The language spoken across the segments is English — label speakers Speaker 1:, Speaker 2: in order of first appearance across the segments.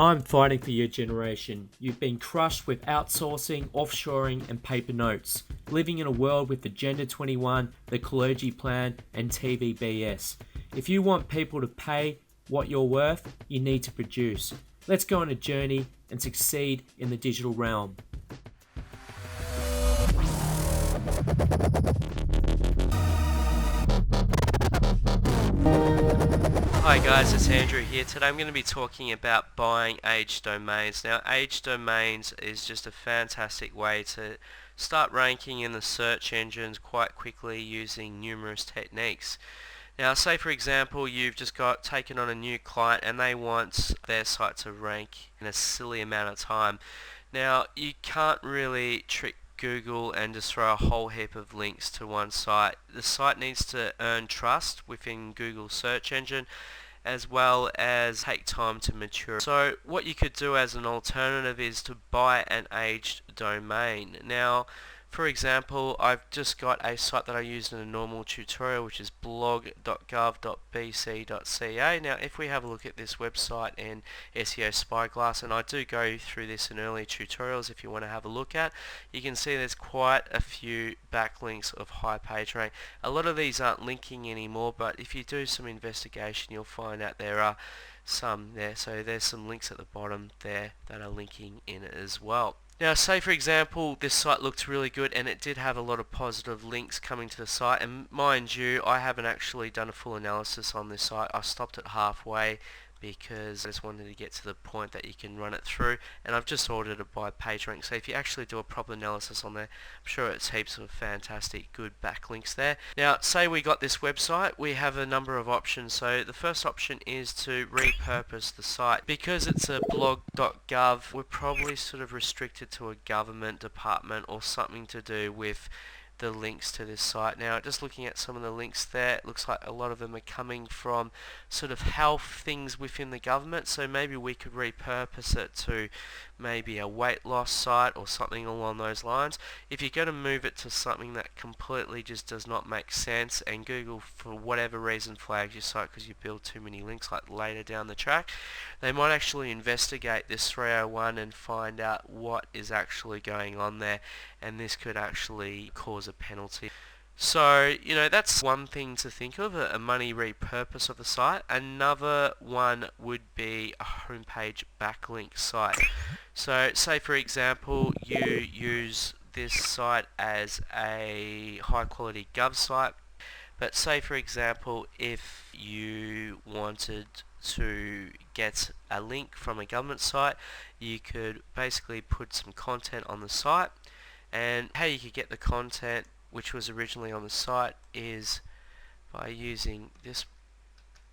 Speaker 1: I'm fighting for your generation. You've been crushed with outsourcing, offshoring, and paper notes, living in a world with Agenda 21, the clergy plan, and TVBS. If you want people to pay what you're worth, you need to produce. Let's go on a journey and succeed in the digital realm.
Speaker 2: Hi guys, it's Andrew here. Today I'm going to be talking about buying aged domains. Now, aged domains is just a fantastic way to start ranking in the search engines quite quickly using numerous techniques. Now, say for example you've just got taken on a new client and they want their site to rank in a silly amount of time. Now, you can't really trick Google and just throw a whole heap of links to one site. The site needs to earn trust within Google's search engine as well as take time to mature. So what you could do as an alternative is to buy an aged domain. Now, for example, I've just got a site that I used in a normal tutorial, which is blog.gov.bc.ca. Now, if we have a look at this website in SEO Spyglass, and I do go through this in early tutorials if you want to have a look at, you can see there's quite a few backlinks of high page rank. A lot of these aren't linking anymore, but if you do some investigation, you'll find out there are some there. So there's some links at the bottom there that are linking in as well. Now, say for example this site looked really good and it did have a lot of positive links coming to the site, and mind you, I haven't actually done a full analysis on this site. I stopped it halfway because I just wanted to get to the point that you can run it through, and I've just ordered it by PageRank. So if you actually do a proper analysis on there, I'm sure it's heaps of fantastic good backlinks there. Now, say we got this website, we have a number of options. So the first option is to repurpose the site. Because it's a blog.gov, we're probably sort of restricted to a government department or something to do with the links to this site. Now, just looking at some of the links there, it looks like a lot of them are coming from sort of health things within the government, so maybe we could repurpose it to maybe a weight loss site or something along those lines. If you're going to move it to something that completely just does not make sense and Google for whatever reason flags your site because you build too many links like later down the track, they might actually investigate this 301 and find out what is actually going on there, and this could actually cause a penalty. So, that's one thing to think of, a money repurpose of the site. Another one would be a homepage backlink site. So, say for example, you use this site as a high quality gov site, but say for example, if you wanted to get a link from a government site, you could basically put some content on the site, and how you could get the content which was originally on the site is by using this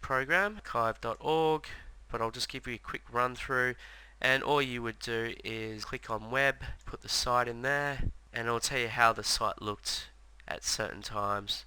Speaker 2: program, archive.org, but I'll just give you a quick run through, and all you would do is click on web, put the site in there, and it'll tell you how the site looked at certain times.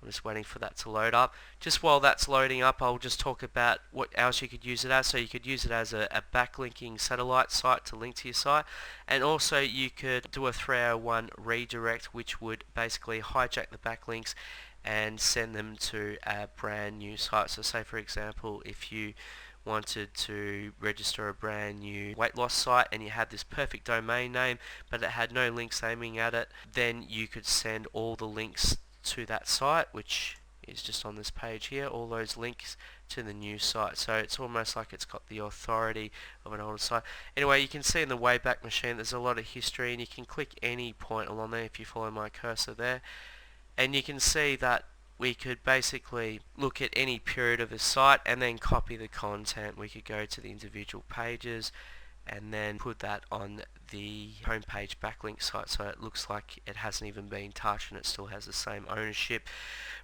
Speaker 2: I'm just waiting for that to load up. Just while that's loading up, I'll just talk about what else you could use it as. So you could use it as a backlinking satellite site to link to your site, and also you could do a 301 redirect, which would basically hijack the backlinks and send them to a brand new site. So say for example, if you wanted to register a brand new weight loss site and you had this perfect domain name but it had no links aiming at it, then you could send all the links to that site, which is just on this page here, all those links to the new site. So it's almost like it's got the authority of an older site. Anyway, you can see in the Wayback Machine there's a lot of history, and you can click any point along there if you follow my cursor there, and you can see that we could basically look at any period of a site and then copy the content. We could go to the individual pages and then put that on the homepage backlink site, so it looks like it hasn't even been touched and it still has the same ownership,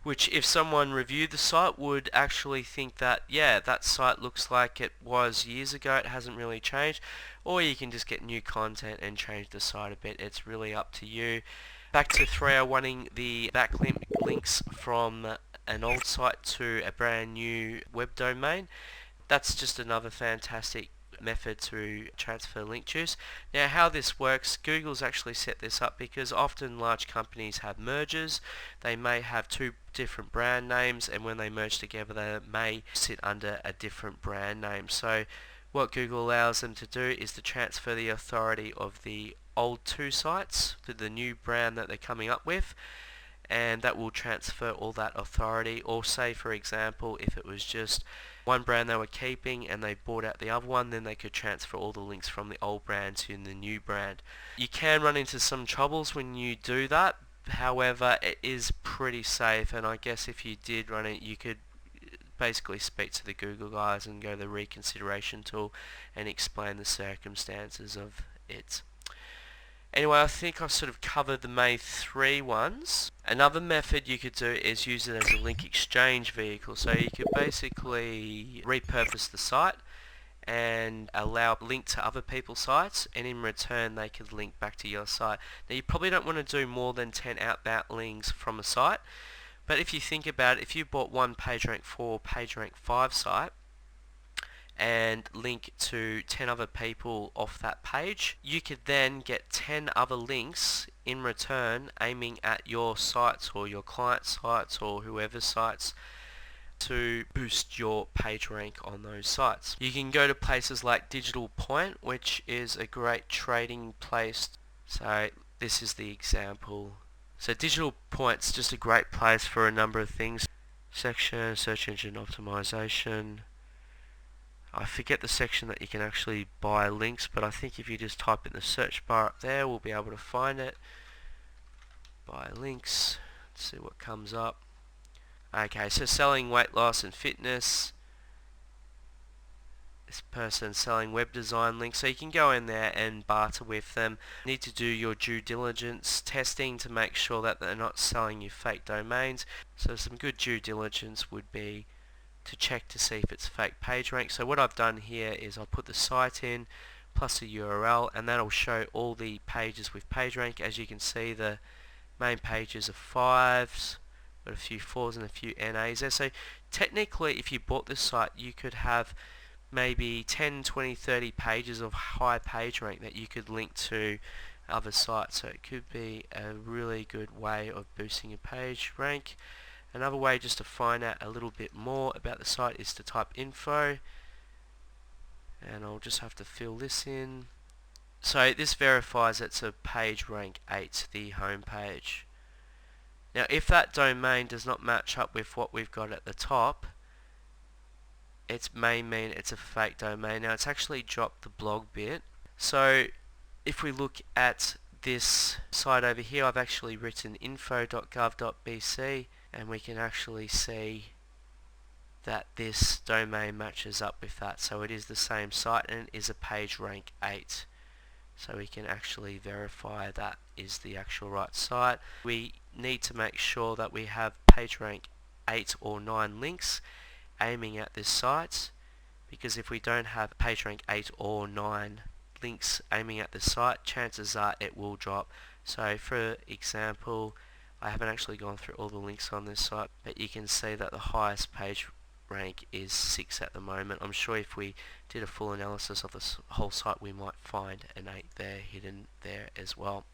Speaker 2: which if someone reviewed the site would actually think that, yeah, that site looks like it was years ago, it hasn't really changed. Or you can just get new content and change the site a bit. It's really up to you. Back to 301ing the backlink links from an old site to a brand new web domain. That's just another fantastic method to transfer link juice. Now, how this works, Google's actually set this up because often large companies have mergers. They may have two different brand names, and when they merge together they may sit under a different brand name. So What Google allows them to do is to transfer the authority of the old two sites to the new brand that they're coming up with, and that will transfer all that authority. Or say, for example, if it was just one brand they were keeping and they bought out the other one, then they could transfer all the links from the old brand to the new brand. You can run into some troubles when you do that. However, it is pretty safe, and I guess if you did run it, you could basically speak to the Google guys and go to the reconsideration tool and explain the circumstances of it. Anyway, I think I've sort of covered the main three ones. Another method you could do is use it as a link exchange vehicle. So you could basically repurpose the site and allow link to other people's sites, and in return they could link back to your site. Now you probably don't want to do more than 10 outbound links from a site, but if you think about it, if you bought one PageRank 4, PageRank 5 site and link to 10 other people off that page, you could then get 10 other links in return aiming at your sites or your client sites or whoever's sites to boost your page rank on those sites. You can go to places like Digital Point, which is a great trading place. So this is the example. So Digital Point's just a great place for a number of things. Section, search engine optimization. I forget the section that you can actually buy links, but I think if you just type in the search bar up there, we'll be able to find it. Buy links. Let's see what comes up. Okay, so selling weight loss and fitness. This person selling web design links. So you can go in there and barter with them. You need to do your due diligence testing to make sure that they're not selling you fake domains. So some good due diligence would be to check to see if it's fake PageRank. So what I've done here is I'll put the site in plus a URL, and that'll show all the pages with PageRank. As you can see, the main pages are 5s, got a few 4s and a few NAs there. So technically, if you bought this site, you could have maybe 10, 20, 30 pages of high PageRank that you could link to other sites. So it could be a really good way of boosting your PageRank. Another way just to find out a little bit more about the site is to type info, and I'll just have to fill this in. So this verifies it's a PageRank 8, the home page. Now if that domain does not match up with what we've got at the top, it may mean it's a fake domain. Now it's actually dropped the blog bit. So if we look at this site over here, I've actually written info.gov.bc, and we can actually see that this domain matches up with that. So it is the same site and it is a PageRank 8. So we can actually verify that is the actual right site. We need to make sure that we have PageRank 8 or 9 links aiming at this site, because if we don't have PageRank 8 or 9 links aiming at the site, chances are it will drop. So for example, I haven't actually gone through all the links on this site, but you can see that the highest page rank is 6 at the moment. I'm sure if we did a full analysis of this whole site, we might find an 8 there hidden there as well.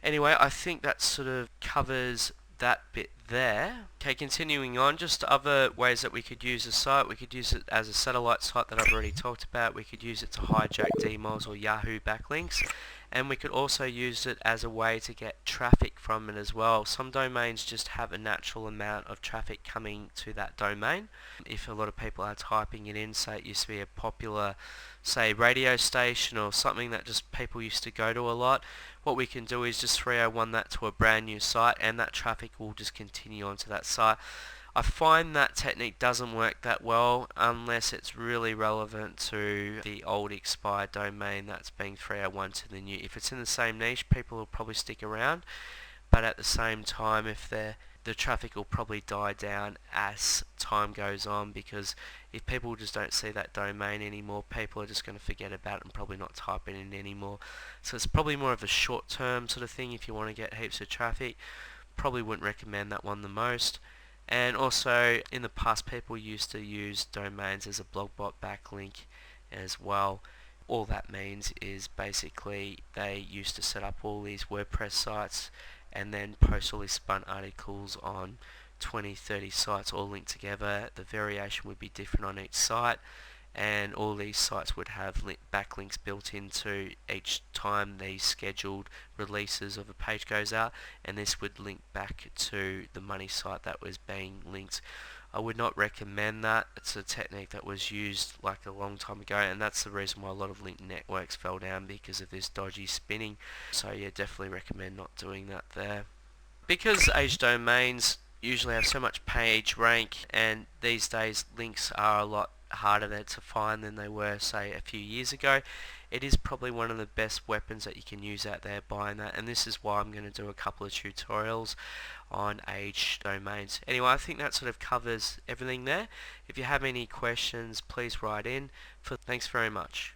Speaker 2: Anyway, I think that sort of covers that bit there. Okay, continuing on, just other ways that we could use the site. We could use it as a satellite site that I've already talked about. We could use it to hijack DMOs or Yahoo backlinks, and we could also use it as a way to get traffic from it as well. Some domains just have a natural amount of traffic coming to that domain. If a lot of people are typing it in, say it used to be a popular, say, radio station or something that just people used to go to a lot, what we can do is just 301 that to a brand new site, and that traffic will just continue onto that site. I find that technique doesn't work that well unless it's really relevant to the old expired domain that's being 301 to the new. If it's in the same niche, people will probably stick around, but at the same time, if the traffic will probably die down as time goes on, because if people just don't see that domain anymore, people are just going to forget about it and probably not type it in anymore. So it's probably more of a short-term sort of thing if you want to get heaps of traffic. Probably wouldn't recommend that one the most. And also, in the past, people used to use domains as a blogbot backlink as well. All that means is basically they used to set up all these WordPress sites and then post all these spun articles on 20, 30 sites all linked together. The variation would be different on each site, and all these sites would have backlinks built into each time the scheduled releases of a page goes out, and this would link back to the money site that was being linked. I would not recommend that. It's a technique that was used like a long time ago, and that's the reason why a lot of link networks fell down, because of this dodgy spinning. So yeah, definitely recommend not doing that there. Because age domains usually have so much page rank, and these days links are a lot harder to find than they were, say, a few years ago, it is probably one of the best weapons that you can use out there buying that, and this is why I'm going to do a couple of tutorials on age domains. Anyway, I think that sort of covers everything there. If you have any questions, please write in. Thanks very much.